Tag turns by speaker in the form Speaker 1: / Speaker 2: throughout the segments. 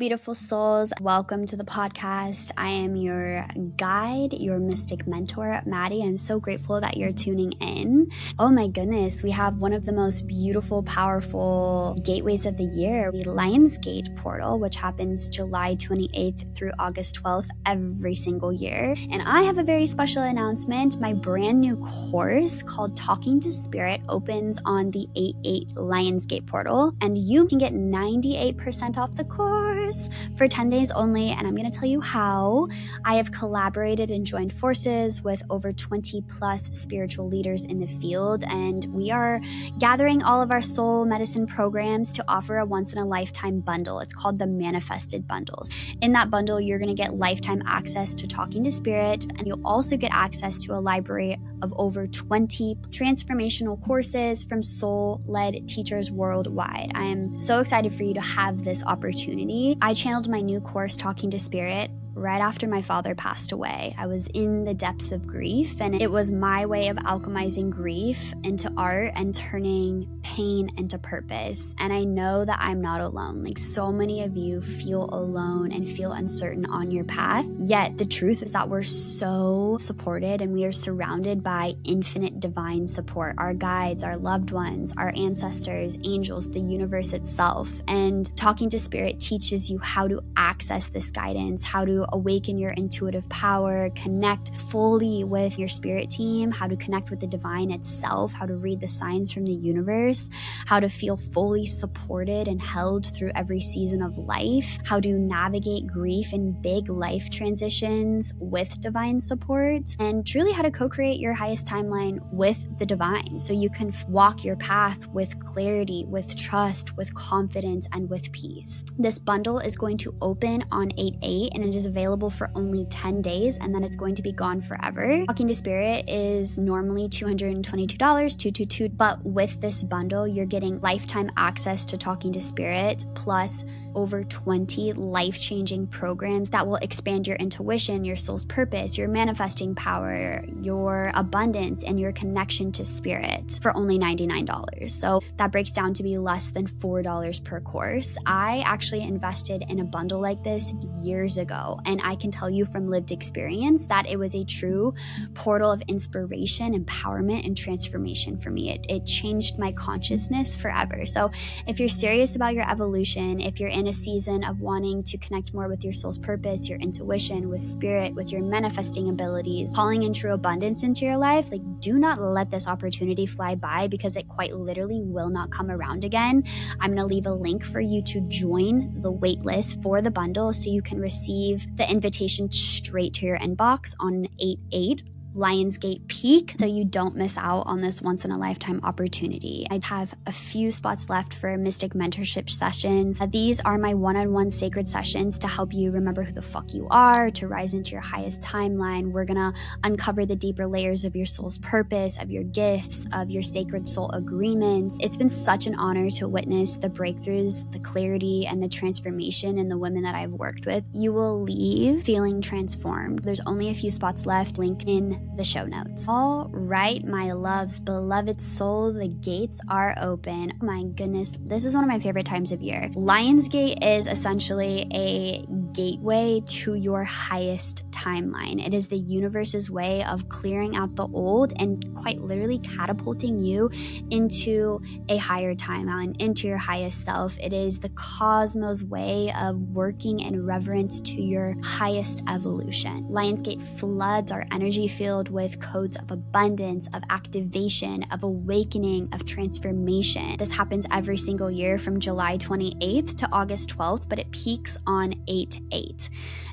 Speaker 1: Beautiful souls, welcome to the podcast. I am your guide, your mystic mentor, Maddie. I'm so grateful that you're tuning in. Oh my goodness, we have one of the most beautiful, powerful gateways of the year, the Lionsgate portal, which happens July 28th through August 12th every single year. And I have a very special announcement. My brand new course called Talking to Spirit opens on the 8/8 Lionsgate portal, and you can get 98% off the course for 10 days only, and I'm going to tell you how. I have collaborated and joined forces with over 20 plus spiritual leaders in the field, and we are gathering all of our soul medicine programs to offer a once-in-a-lifetime bundle. It's called the Manifested Bundles. In that bundle, you're going to get lifetime access to Talking to Spirit, and you'll also get access to a library of over 20 transformational courses from soul-led teachers worldwide. I am so excited for you to have this opportunity. I channeled my new course, Talking to Spirit, right after my father passed away. I was in the depths of grief, and it was my way of alchemizing grief into art and turning pain into purpose. And I know that I'm not alone. Like, so many of you feel alone and feel uncertain on your path. Yet the truth is that we're so supported and we are surrounded by infinite divine support. Our guides, our loved ones, our ancestors, angels, the universe itself. And Talking to Spirit teaches you how to access this guidance, how to awaken your intuitive power, connect fully with your spirit team, how to connect with the divine itself, how to read the signs from the universe, how to feel fully supported and held through every season of life, how to navigate grief and big life transitions with divine support, and truly how to co-create your highest timeline with the divine so you can walk your path with clarity, with trust, with confidence, and with peace. This bundle is going to open on 8/8, and it is available for only 10 days, and then it's going to be gone forever. Talking to Spirit is normally $222, $222, but with this bundle, you're getting lifetime access to Talking to Spirit, plus over 20 life-changing programs that will expand your intuition, your soul's purpose, your manifesting power, your abundance, and your connection to spirit for only $99. So that breaks down to be less than $4 per course. I actually invested in a bundle like this years ago, and I can tell you from lived experience that it was a true portal of inspiration, empowerment, and transformation for me. It changed my consciousness forever. So if you're serious about your evolution, if you're in a season of wanting to connect more with your soul's purpose, your intuition, with spirit, with your manifesting abilities, calling in true abundance into your life, like, do not let this opportunity fly by, because it quite literally will not come around again. I'm going to leave a link for you to join the wait list for the bundle so you can receive the invitation straight to your inbox on 8/8 Lionsgate Peak, so you don't miss out on this once-in-a-lifetime opportunity. I have a few spots left for mystic mentorship sessions. These are my one-on-one sacred sessions to help you remember who the fuck you are, to rise into your highest timeline. We're gonna uncover the deeper layers of your soul's purpose, of your gifts, of your sacred soul agreements. It's been such an honor to witness the breakthroughs, the clarity, and the transformation in the women that I've worked with. You will leave feeling transformed. There's only a few spots left. Link in the show notes. All right, my loves, beloved soul, the gates are open. Oh my goodness, this is one of my favorite times of year. Lionsgate is essentially a gateway to your highest timeline. It is the universe's way of clearing out the old and quite literally catapulting you into a higher timeline, into your highest self. It is the cosmos way of working in reverence to your highest evolution. Lionsgate floods our energy field with codes of abundance, of activation, of awakening, of transformation. This happens every single year from July 28th to August 12th, but it peaks on 8/8.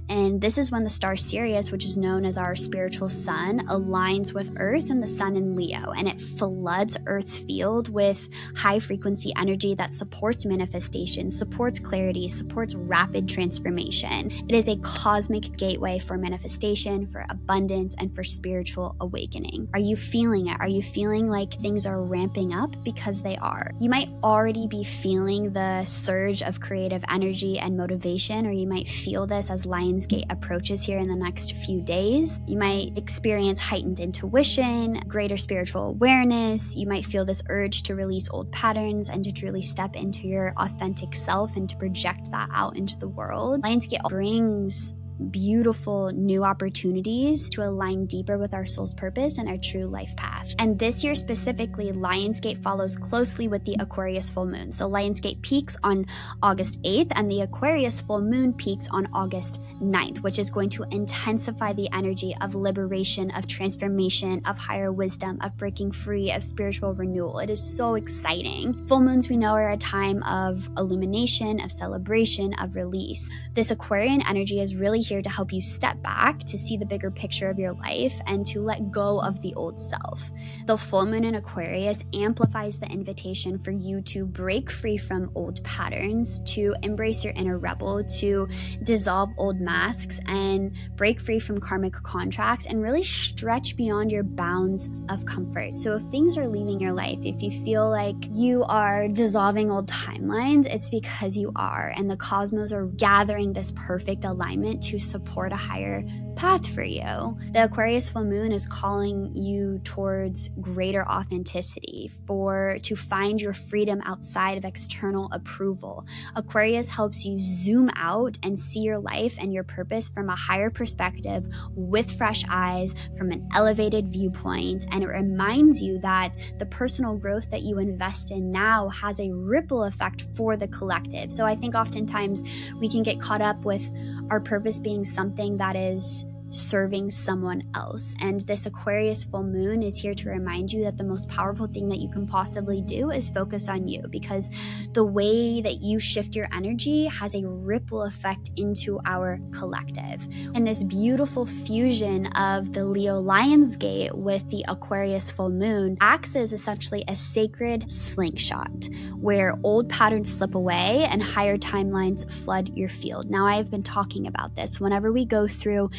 Speaker 1: And this is when the star Sirius, which is known as our spiritual sun, aligns with Earth and the sun in Leo, and it floods Earth's field with high frequency energy that supports manifestation, supports clarity, supports rapid transformation. It is a cosmic gateway for manifestation, for abundance, and for spiritual awakening. Are you feeling it? Are you feeling like things are ramping up? Because they are. You might already be feeling the surge of creative energy and motivation, or you might feel this as Lionsgate approaches here in the next few days. You might experience heightened intuition, greater spiritual awareness. You might feel this urge to release old patterns and to truly step into your authentic self and to project that out into the world. Lionsgate brings beautiful new opportunities to align deeper with our soul's purpose and our true life path. And this year specifically, Lionsgate follows closely with the Aquarius full moon. So Lionsgate peaks on August 8th and the Aquarius full moon peaks on August 9th, which is going to intensify the energy of liberation, of transformation, of higher wisdom, of breaking free, of spiritual renewal. It is so exciting. Full moons, we know, are a time of illumination, of celebration, of release. This Aquarian energy is really here to help you step back, to see the bigger picture of your life, and to let go of the old self. The full moon in Aquarius amplifies the invitation for you to break free from old patterns, to embrace your inner rebel, to dissolve old masks and break free from karmic contracts and really stretch beyond your bounds of comfort. So if things are leaving your life, if you feel like you are dissolving old timelines, it's because you are, and the cosmos are gathering this perfect alignment to support a higher path for you. The Aquarius full moon is calling you towards greater authenticity, to find your freedom outside of external approval. Aquarius helps you zoom out and see your life and your purpose from a higher perspective with fresh eyes, from an elevated viewpoint, and it reminds you that the personal growth that you invest in now has a ripple effect for the collective. So I think oftentimes we can get caught up with our purpose being something that is serving someone else. And this Aquarius full moon is here to remind you that the most powerful thing that you can possibly do is focus on you, because the way that you shift your energy has a ripple effect into our collective. And this beautiful fusion of the Leo Lionsgate with the Aquarius full moon acts as essentially a sacred slingshot where old patterns slip away and higher timelines flood your field. Now, I have been talking about this. Whenever we go through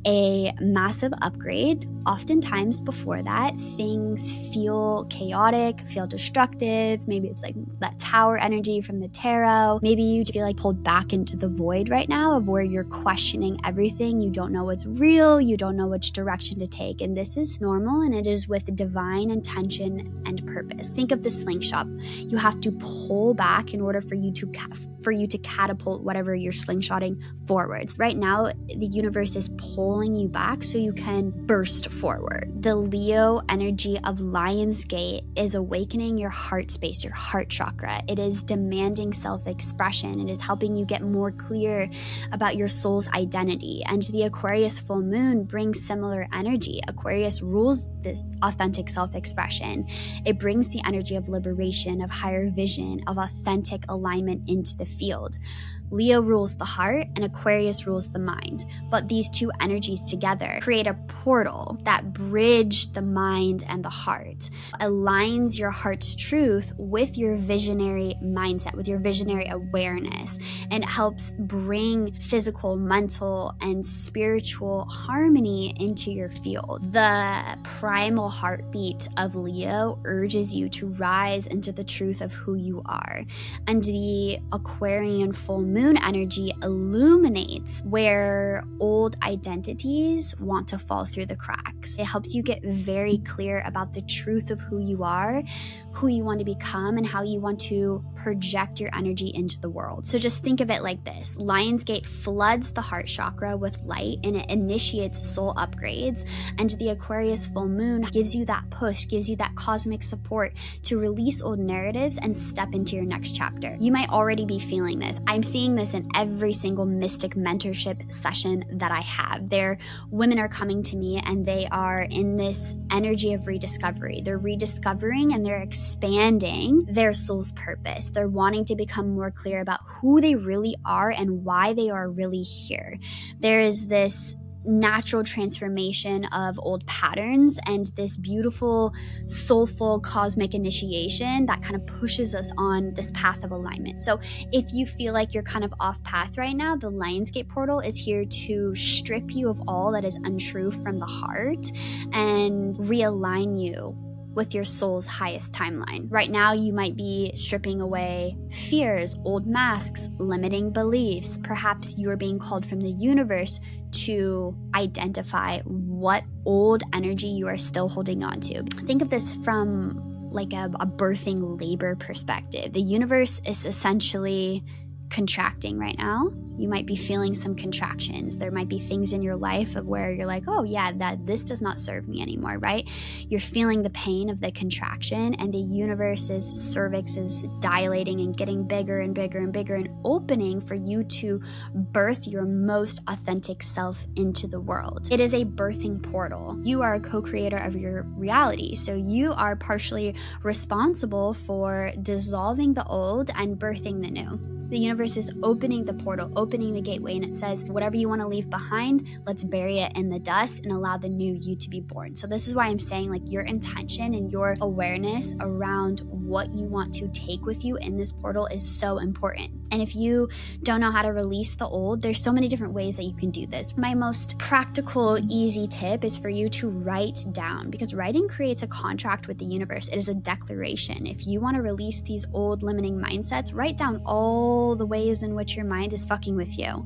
Speaker 1: a massive upgrade, oftentimes before that, things feel chaotic, feel destructive. Maybe it's like that tower energy from the tarot. Maybe you feel like pulled back into the void right now of where you're questioning everything. You don't know what's real. You don't know which direction to take. And this is normal, and it is with divine intention and purpose. Think of the slingshot. You have to pull back in order for you to catapult whatever you're slingshotting forwards. Right now, the universe is pulling you back so you can burst forward. The Leo energy of Lionsgate is awakening your heart space, your heart chakra. It is demanding self-expression. It is helping you get more clear about your soul's identity. And the Aquarius full moon brings similar energy. Aquarius rules this authentic self-expression. It brings the energy of liberation, of higher vision, of authentic alignment into the field. Leo rules the heart and Aquarius rules the mind, but these two energies together create a portal that bridge the mind and the heart, aligns your heart's truth with your visionary mindset, with your visionary awareness, and helps bring physical, mental, and spiritual harmony into your field. The primal heartbeat of Leo urges you to rise into the truth of who you are, and the Aquarian full moon energy illuminates where old identities want to fall through the cracks. It helps you get very clear about the truth of who you are, who you want to become, and how you want to project your energy into the world. So just think of it like this. Lionsgate floods the heart chakra with light and it initiates soul upgrades, and the Aquarius full moon gives you that push, gives you that cosmic support to release old narratives and step into your next chapter. You might already be feeling this. I'm seeing this in every single mystic mentorship session that I have. Women are coming to me and they are in this energy of rediscovery. They're rediscovering and they're expanding their soul's purpose. They're wanting to become more clear about who they really are and why they are really here. There is this natural transformation of old patterns and this beautiful, soulful, cosmic initiation that kind of pushes us on this path of alignment. So if you feel like you're kind of off path right now, the Lionsgate portal is here to strip you of all that is untrue from the heart and realign you with your soul's highest timeline. Right now, you might be stripping away fears, old masks, limiting beliefs. Perhaps you're being called from the universe to identify what old energy you are still holding on to. Think of this from like a birthing labor perspective. The universe is essentially contracting right now. You might be feeling some contractions. There might be things in your life of where you're like, oh yeah, this does not serve me anymore, right? You're feeling the pain of the contraction, and the universe's cervix is dilating and getting bigger and bigger and bigger and opening for you to birth your most authentic self into the world. It is a birthing portal. You are a co-creator of your reality. So you are partially responsible for dissolving the old and birthing the new. The universe is opening the portal, opening the gateway, and it says, whatever you want to leave behind, let's bury it in the dust and allow the new you to be born. So this is why I'm saying, like, your intention and your awareness around what you want to take with you in this portal is so important. And if you don't know how to release the old, there's so many different ways that you can do this. My most practical, easy tip is for you to write down, because writing creates a contract with the universe. It is a declaration. If you want to release these old limiting mindsets, write down all the ways in which your mind is fucking with you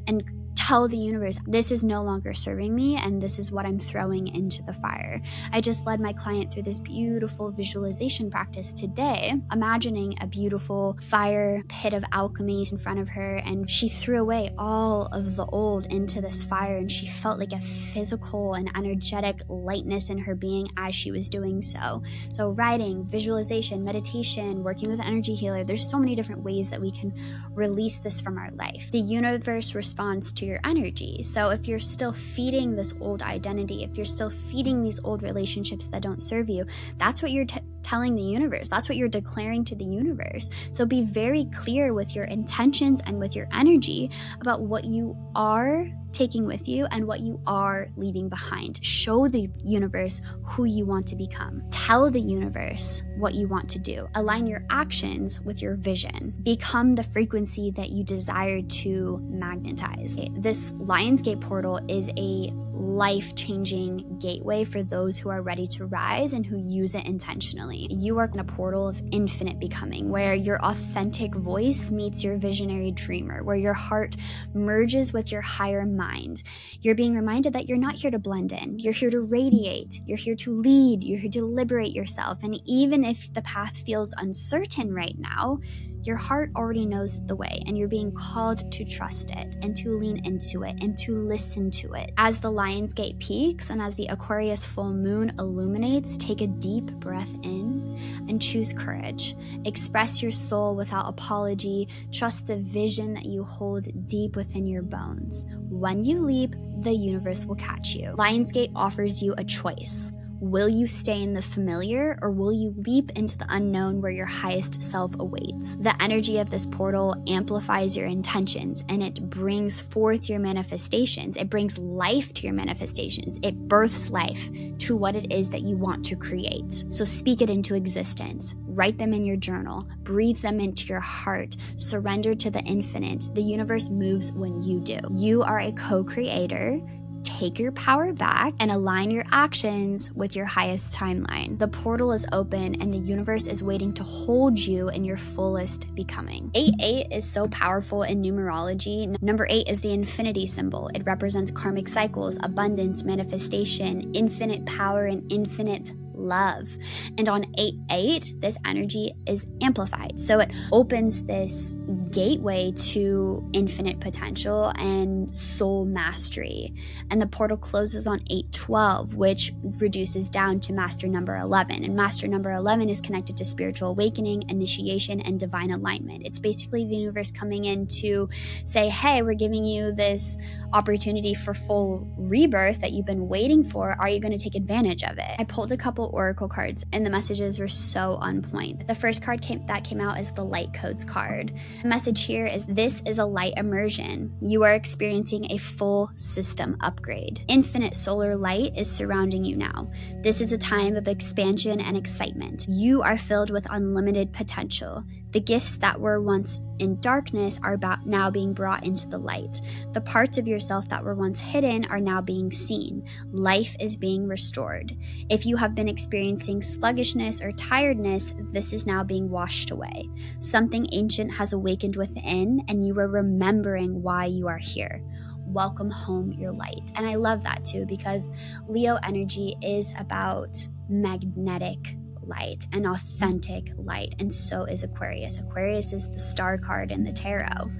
Speaker 1: and tell the universe, this is no longer serving me and this is what I'm throwing into the fire. I just led my client through this beautiful visualization practice today, imagining a beautiful fire pit of alchemy in front of her, and she threw away all of the old into this fire, and she felt like a physical and energetic lightness in her being as she was doing so. So writing, visualization, meditation, working with an energy healer, there's so many different ways that we can release this from our life. The universe responds to your energy. So if you're still feeding this old identity, if you're still feeding these old relationships that don't serve you, that's what you're telling the universe. That's what you're declaring to the universe. So be very clear with your intentions and with your energy about what you are taking with you and what you are leaving behind. Show the universe who you want to become. Tell the universe what you want to do. Align your actions with your vision. Become the frequency that you desire to magnetize. This Lionsgate portal is a life-changing gateway for those who are ready to rise and who use it intentionally. You are in a portal of infinite becoming, where your authentic voice meets your visionary dreamer, where your heart merges with your higher mind. You're being reminded that you're not here to blend in. You're here to radiate. You're here to lead. You're here to liberate yourself. And even if the path feels uncertain right now, your heart already knows the way, and you're being called to trust it and to lean into it and to listen to it. As the Lionsgate peaks and as the Aquarius full moon illuminates, take a deep breath in and choose courage. Express your soul without apology. Trust the vision that you hold deep within your bones. When you leap, the universe will catch you. Lionsgate offers you a choice. Will you stay in the familiar, or will you leap into the unknown where your highest self awaits? The energy of this portal amplifies your intentions, and it brings forth your manifestations. It brings life to your manifestations. It births life to what it is that you want to create. So speak it into existence. Write them in your journal. Breathe them into your heart. Surrender to the infinite. The universe moves when you do. You are a co-creator. Take your power back and align your actions with your highest timeline. The portal is open and the universe is waiting to hold you in your fullest becoming. 88 is so powerful in numerology. Number 8 is the infinity symbol. It represents karmic cycles, abundance, manifestation, infinite power, and infinite love. And on 8-8, this energy is amplified. So it opens this gateway to infinite potential and soul mastery. And the portal closes on 8-12, which reduces down to master number 11. And master number 11 is connected to spiritual awakening, initiation, and divine alignment. It's basically the universe coming in to say, hey, we're giving you this opportunity for full rebirth that you've been waiting for. Are you going to take advantage of it? I pulled a couple oracle cards and the messages were so on point. The first card that came out is the light codes card. The message here is this is a light immersion. You are experiencing a full system upgrade. Infinite solar light is surrounding you now. This is a time of expansion and excitement. You are filled with unlimited potential. The gifts that were once in darkness are now being brought into the light. The parts of yourself that were once hidden are now being seen. Life is being restored. If you have been experiencing sluggishness or tiredness, this is now being washed away. Something ancient has awakened within, and you are remembering why you are here. Welcome home your light. And I love that too, because Leo energy is about magnetic light and authentic light, and so is Aquarius. Aquarius is the star card in the tarot.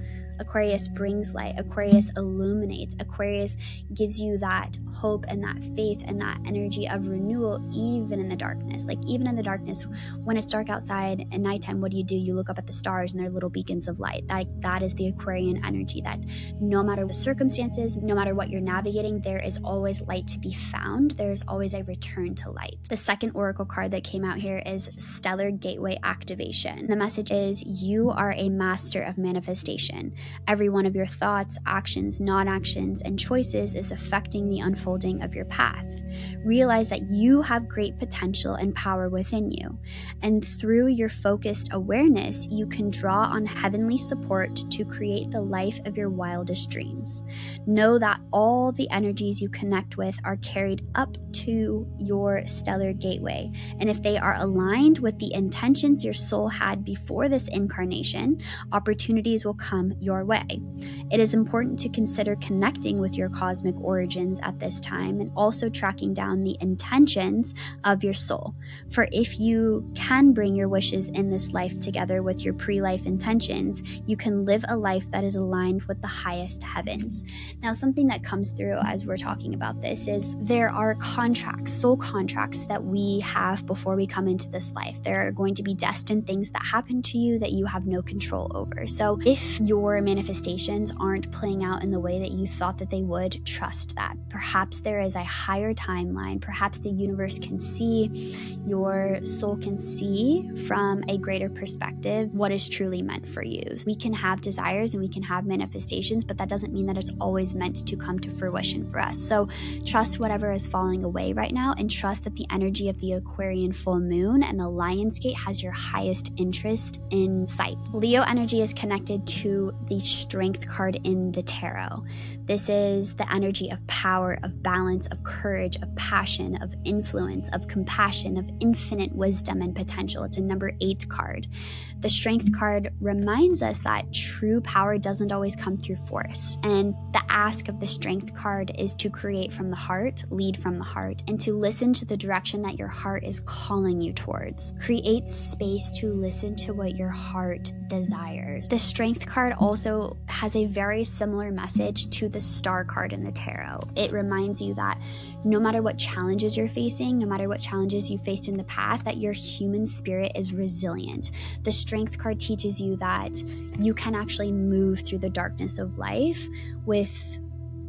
Speaker 1: Aquarius brings light. Aquarius illuminates. Aquarius gives you that hope and that faith and that energy of renewal, even in the darkness. Like, even in the darkness, when it's dark outside at nighttime, what do? You look up at the stars and they're little beacons of light. That is the Aquarian energy, that no matter the circumstances, no matter what you're navigating, there is always light to be found. There's always a return to light. The second oracle card that came out here is Stellar Gateway Activation. The message is you are a master of manifestation. Every one of your thoughts, actions, non-actions, and choices is affecting the unfolding of your path. Realize that you have great potential and power within you, and through your focused awareness, you can draw on heavenly support to create the life of your wildest dreams. Know that all the energies you connect with are carried up to your stellar gateway, and if they are aligned with the intentions your soul had before this incarnation, opportunities will come your way. It is important to consider connecting with your cosmic origins at this time, and also tracking down the intentions of your soul. For if you can bring your wishes in this life together with your pre-life intentions, you can live a life that is aligned with the highest heavens. Now, something that comes through as we're talking about this is there are contracts, soul contracts that we have before we come into this life. There are going to be destined things that happen to you that you have no control over. So if your manifestations aren't playing out in the way that you thought that they would, trust that. Perhaps there is a higher timeline. Perhaps the universe can see, your soul can see from a greater perspective what is truly meant for you. We can have desires and we can have manifestations, but that doesn't mean that it's always meant to come to fruition for us. So trust whatever is falling away right now, and trust that the energy of the Aquarian full moon and the Lionsgate has your highest interest in sight. Leo energy is connected to the Strength card in the tarot. This is the energy of power, of balance, of courage, of passion, of influence, of compassion, of infinite wisdom and potential. It's a number 8 card. The Strength card reminds us that true power doesn't always come through force. And the ask of the Strength card is to create from the heart, lead from the heart, and to listen to the direction that your heart is calling you towards. Create space to listen to what your heart desires. The Strength card also has a very similar message to the Star card in the tarot. It reminds you that no matter what challenges you're facing, no matter what challenges you faced in the past, that your human spirit is resilient. The Strength card teaches you that you can actually move through the darkness of life with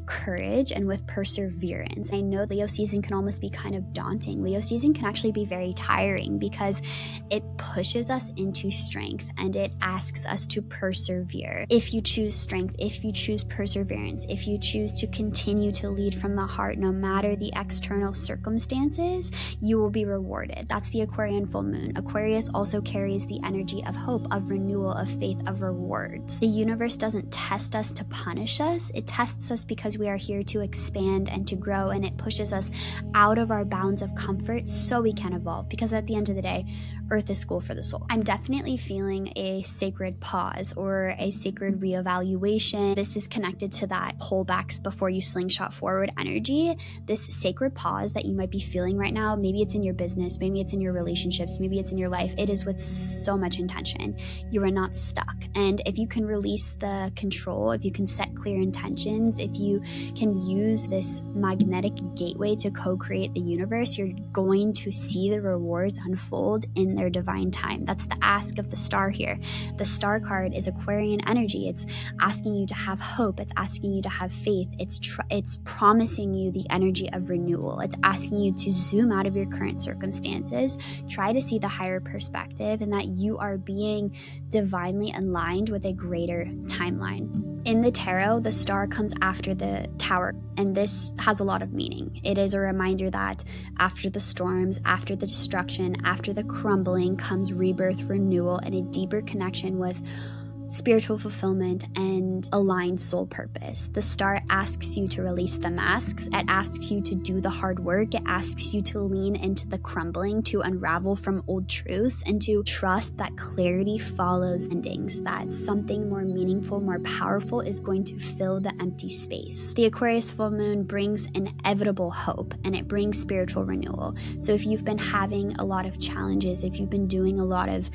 Speaker 1: courage and with perseverance. I know Leo season can almost be kind of daunting. Leo season can actually be very tiring because it pushes us into strength and it asks us to persevere. If you choose strength, if you choose perseverance, if you choose to continue to lead from the heart, no matter the external circumstances, you will be rewarded. That's the Aquarian full moon. Aquarius also carries the energy of hope, of renewal, of faith, of rewards. The universe doesn't test us to punish us. It tests us because we are here to expand and to grow, and it pushes us out of our bounds of comfort so we can evolve, because at the end of the day, Earth is school for the soul. I'm definitely feeling a sacred pause or a sacred reevaluation. This is connected to that pullbacks before you slingshot forward energy. This sacred pause that you might be feeling right now, maybe it's in your business, maybe it's in your relationships, maybe it's in your life. It is with so much intention. You are not stuck. And if you can release the control, if you can set clear intentions, if you you can use this magnetic gateway to co-create the universe, you're going to see the rewards unfold in their divine time. That's the ask of the star here. The star card is Aquarian energy. It's asking you to have hope. It's asking you to have faith. It's promising you the energy of renewal. It's asking you to zoom out of your current circumstances, try to see the higher perspective, and that you are being divinely aligned with a greater timeline. In the tarot, the star comes after the tower, and this has a lot of meaning. It is a reminder that after the storms, after the destruction, after the crumbling comes rebirth, renewal, and a deeper connection with spiritual fulfillment and aligned soul purpose. The star asks you to release the masks. It asks you to do the hard work. It asks you to lean into the crumbling, to unravel from old truths, and to trust that clarity follows endings, that something more meaningful, more powerful is going to fill the empty space. The Aquarius full moon brings inevitable hope, and it brings spiritual renewal. So if you've been having a lot of challenges, if you've been doing a lot of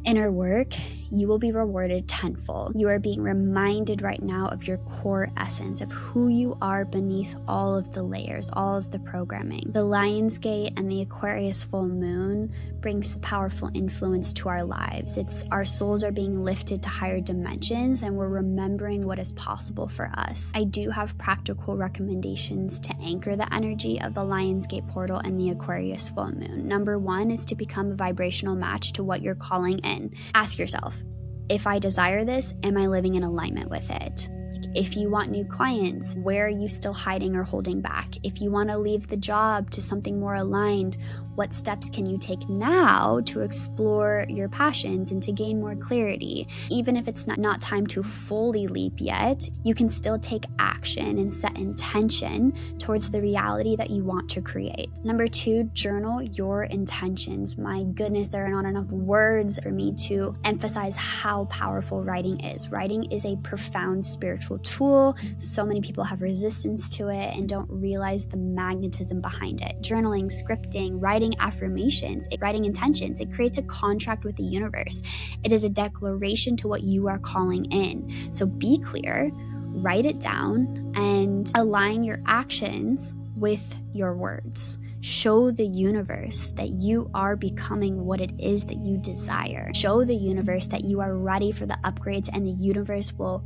Speaker 1: inner work, you will be rewarded tenfold. You are being reminded right now of your core essence, of who you are beneath all of the layers, all of the programming. The Lion's Gate and the Aquarius full moon brings powerful influence to our lives. It's our souls are being lifted to higher dimensions, and we're remembering what is possible for us. I do have practical recommendations to anchor the energy of the Lion's Gate portal and the Aquarius full moon. Number one is to become a vibrational match to what you're calling in. Ask yourself, if I desire this, am I living in alignment with it? If you want new clients, where are you still hiding or holding back? If you want to leave the job to something more aligned, what steps can you take now to explore your passions and to gain more clarity? Even if it's not time to fully leap yet, you can still take action and set intention towards the reality that you want to create. Number two, journal your intentions. My goodness, there are not enough words for me to emphasize how powerful writing is. Writing is a profound spiritual tool. So many people have resistance to it and don't realize the magnetism behind it. Journaling, scripting, writing affirmations, writing intentions, it creates a contract with the universe. It is a declaration to what you are calling in. So be clear, write it down, and align your actions with your words. Show the universe that you are becoming what it is that you desire. Show the universe that you are ready for the upgrades, and the universe will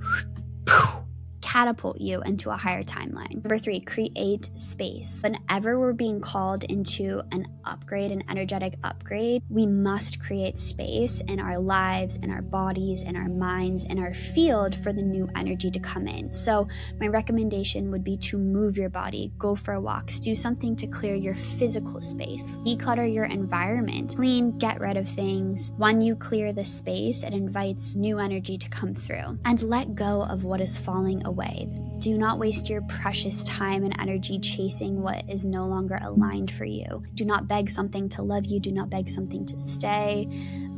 Speaker 1: catapult you into a higher timeline. Number three, create space. Whenever we're being called into an upgrade, an energetic upgrade, we must create space in our lives, in our bodies, in our minds, in our field for the new energy to come in. So my recommendation would be to move your body, go for walks, do something to clear your physical space, declutter your environment, clean, get rid of things. When you clear the space, it invites new energy to come through, and let go of what is falling away. Do not waste your precious time and energy chasing what is no longer aligned for you. Do not beg something to love you. Do not beg something to stay.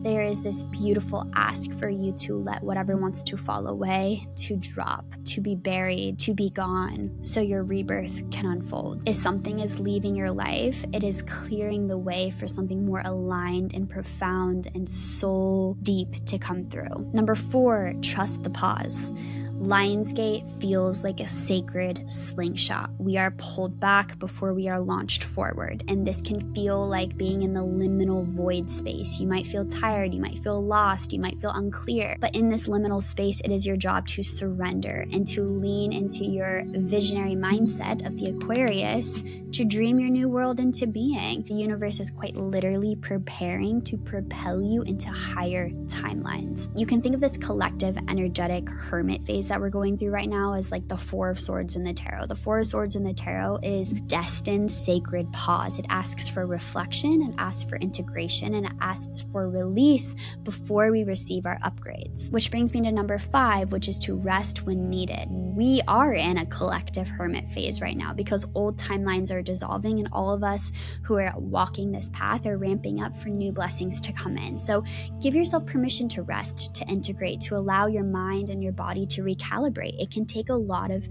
Speaker 1: There is this beautiful ask for you to let whatever wants to fall away, to drop, to be buried, to be gone, so your rebirth can unfold. If something is leaving your life, it is clearing the way for something more aligned and profound and soul deep to come through. Number four, trust the pause. Lionsgate feels like a sacred slingshot. We are pulled back before we are launched forward, and this can feel like being in the liminal void space. You might feel tired, you might feel lost, you might feel unclear, but in this liminal space, it is your job to surrender and to lean into your visionary mindset of the Aquarius to dream your new world into being. The universe is quite literally preparing to propel you into higher timelines. You can think of this collective energetic hermit phase that we're going through right now as like the Four of Swords in the tarot. The Four of Swords in the tarot is destined sacred pause. It asks for reflection, it asks for integration, and it asks for release before we receive our upgrades. Which brings me to number five, which is to rest when needed. We are in a collective hermit phase right now because old timelines are dissolving, and all of us who are walking this path are ramping up for new blessings to come in. So give yourself permission to rest, to integrate, to allow your mind and your body to recalibrate. It can take a lot of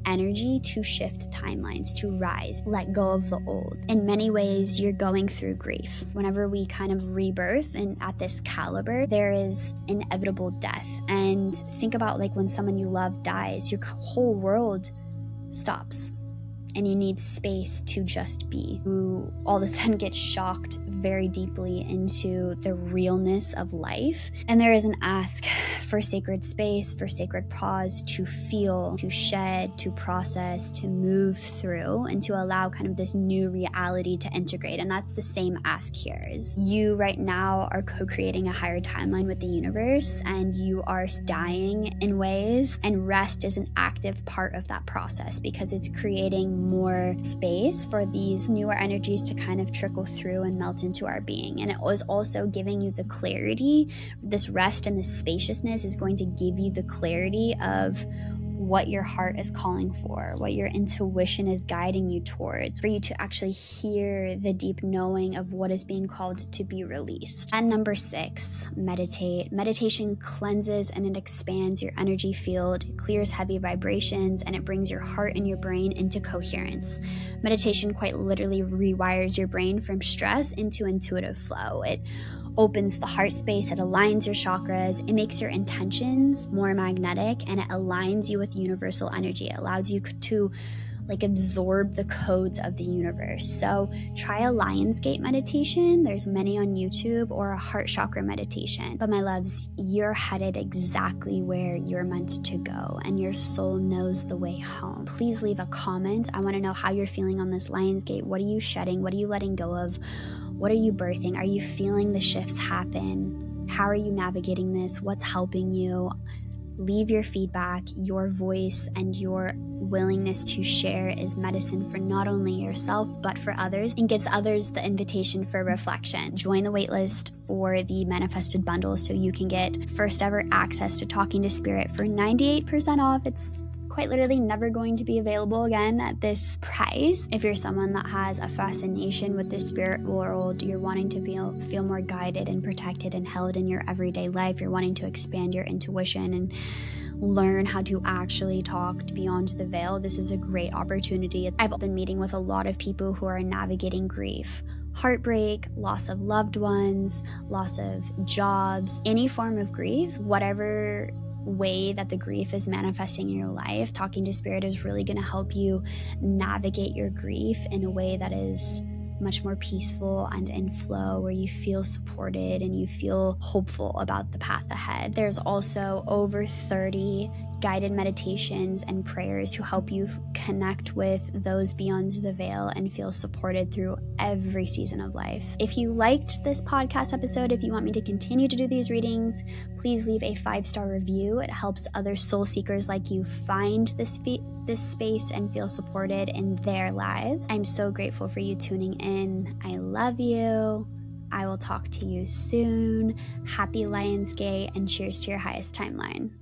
Speaker 1: energy to shift timelines, to rise, let go of the old. In many ways, you're going through grief. Whenever we kind of rebirth and at this caliber, there is inevitable death. And think about like when someone you love dies, your whole world stops. And you need space to just be. You all of a sudden get shocked very deeply into the realness of life. And there is an ask for sacred space, for sacred pause to feel, to shed, to process, to move through, and to allow kind of this new reality to integrate. And that's the same ask here. Is you right now are co-creating a higher timeline with the universe, and you are dying in ways, and rest is an active part of that process because it's creating more space for these newer energies to kind of trickle through and melt into our being. And it was also giving you the clarity. This rest and this spaciousness is going to give you the clarity of what your heart is calling for, what your intuition is guiding you towards, for you to actually hear the deep knowing of what is being called to be released. And number 6, meditate. Meditation cleanses and it expands your energy field, it clears heavy vibrations, and it brings your heart and your brain into coherence. Meditation quite literally rewires your brain from stress into intuitive flow. It opens the heart space, it aligns your chakras, it makes your intentions more magnetic, and it aligns you with universal energy. It allows you to absorb the codes of the universe. So try a Lion's Gate meditation. There's many on YouTube, or a heart chakra meditation. But my loves, you're headed exactly where you're meant to go, and your soul knows the way home. Please leave a comment. I want to know how you're feeling on this Lion's Gate. What are you shedding? What are you letting go of? What are you birthing? Are you feeling the shifts happen? How are you navigating this? What's helping you? Leave your feedback. Your voice and your willingness to share is medicine for not only yourself, but for others, and gives others the invitation for reflection. Join the waitlist for the Manifested Bundle so you can get first ever access to Talking to Spirit for 98% off. It's quite literally never going to be available again at this price. If you're someone that has a fascination with the spirit world, you're wanting to feel more guided and protected and held in your everyday life, you're wanting to expand your intuition and learn how to actually talk beyond the veil, this is a great opportunity. I've been meeting with a lot of people who are navigating grief, heartbreak, loss of loved ones, loss of jobs, any form of grief, whatever way that the grief is manifesting in your life. Talking to Spirit is really going to help you navigate your grief in a way that is much more peaceful and in flow, where you feel supported and you feel hopeful about the path ahead. There's also over 30 guided meditations and prayers to help you connect with those beyond the veil and feel supported through every season of life. If you liked this podcast episode, if you want me to continue to do these readings, please leave a 5-star review. It helps other soul seekers like you find this space and feel supported in their lives. I'm so grateful for you tuning in. I love you. I will talk to you soon. Happy Lionsgate, and cheers to your highest timeline.